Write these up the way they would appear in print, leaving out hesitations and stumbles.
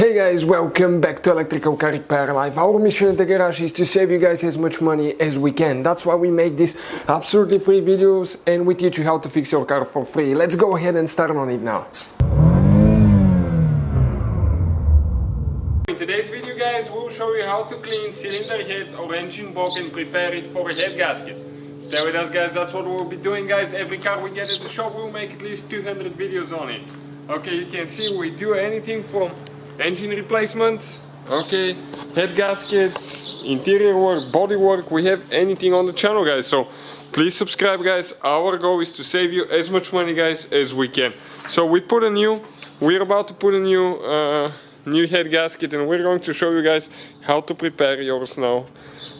Hey guys, welcome back to Electrical Car Repair Live. Our mission at the garage is to save you guys as much money as we can. That's why we make these absolutely free videos and we teach you how to fix your car for free. Let's go ahead and start on it now. In today's video guys, we'll show you how to clean cylinder head or engine block and prepare it for a head gasket. Stay with us guys, that's what we'll be doing guys. Every car we get at the shop, we'll make at least 200 videos on it. Okay, you can see we do anything from engine replacements, okay, head gaskets, interior work, body work. We have anything on the channel guys, so please subscribe guys. Our goal is to save you as much money guys as we can. So we're about to put a new head gasket, and we're going to show you guys how to prepare yours now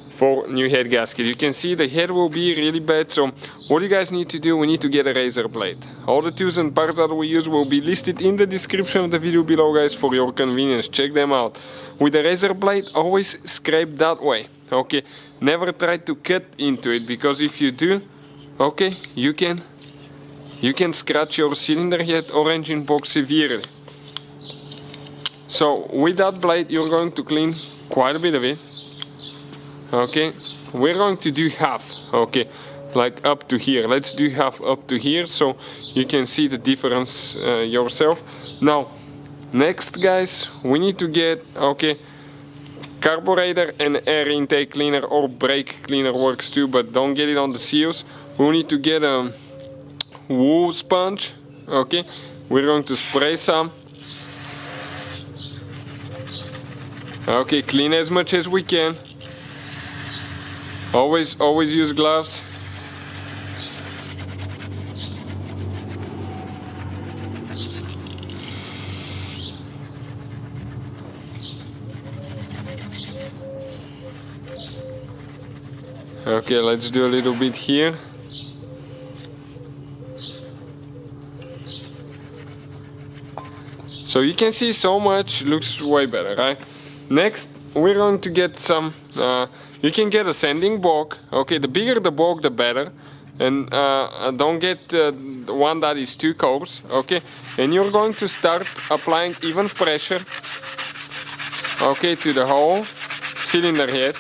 for new head gasket. You can see the head will be really bad, so what you guys need to do, we need to get a razor blade. All the tools and parts that we use will be listed in the description of the video below guys, for your convenience. Check them out. With the razor blade, always scrape that way, okay? Never try to cut into it, because if you do, okay, you can scratch your cylinder head or engine box severely. So with that blade you're going to clean quite a bit of it. Okay, we're going to do half, okay, like up to here. Let's do half up to here so you can see the difference yourself. Now next guys, we need to get, okay, carburetor and air intake cleaner or brake cleaner works too, but don't get it on the seals. We need to get a wool sponge, okay, we're going to spray some. Okay, clean as much as we can. Always use gloves. Okay, let's do a little bit here. So you can see so much, looks way better, right? Next, we're going to get some, you can get a sanding block, okay, the bigger the block the better, and don't get the one that is too coarse, okay, and you're going to start applying even pressure, okay, to the whole cylinder head.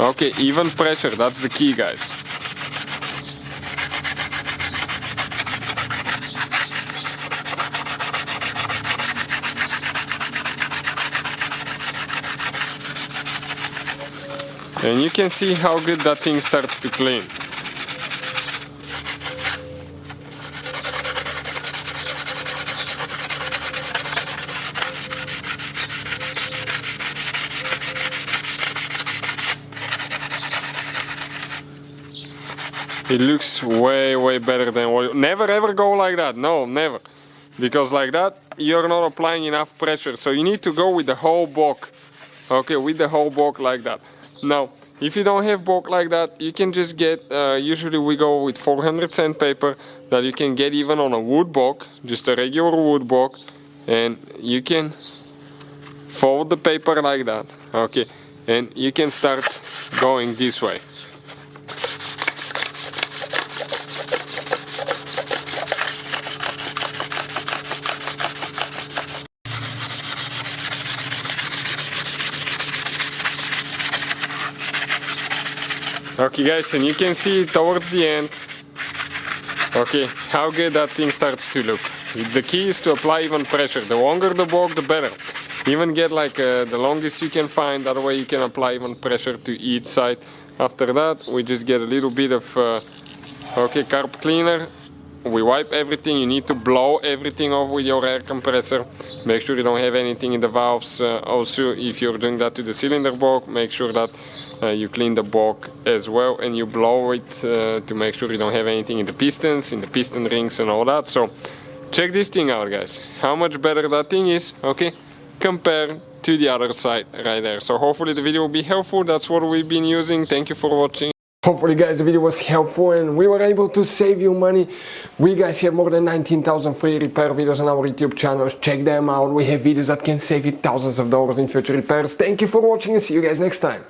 Okay, even pressure, that's the key guys. And you can see how good that thing starts to clean. It looks way better than what. Never ever go like that. No, never. Because like that you're not applying enough pressure. So you need to go with the whole block. Okay, with the whole block like that. Now, if you don't have block like that, you can just get, usually we go with 400 sandpaper that you can get even on a wood block, just a regular wood block, and you can fold the paper like that, okay, and you can start going this way. Okay guys, and you can see towards the end, okay, how good that thing starts to look. The key is to apply even pressure. The longer the block, the better. Even get like the longest you can find, that way you can apply even pressure to each side. After that, we just get a little bit of, okay, carb cleaner. We wipe everything. You need to blow everything off with your air compressor. Make sure you don't have anything in the valves. Also, if you're doing that to the cylinder block, make sure that you clean the block as well, and you blow it to make sure you don't have anything in the pistons, in the piston rings and all that. So check this thing out guys, how much better that thing is, okay, compared to the other side right there. So hopefully the video will be helpful. That's what we've been using. Thank you for watching. Hopefully guys the video was helpful and we were able to save you money. We guys have more than 19,000 free repair videos on our YouTube channels. Check them out. We have videos that can save you thousands of dollars in future repairs. Thank you for watching and see you guys next time.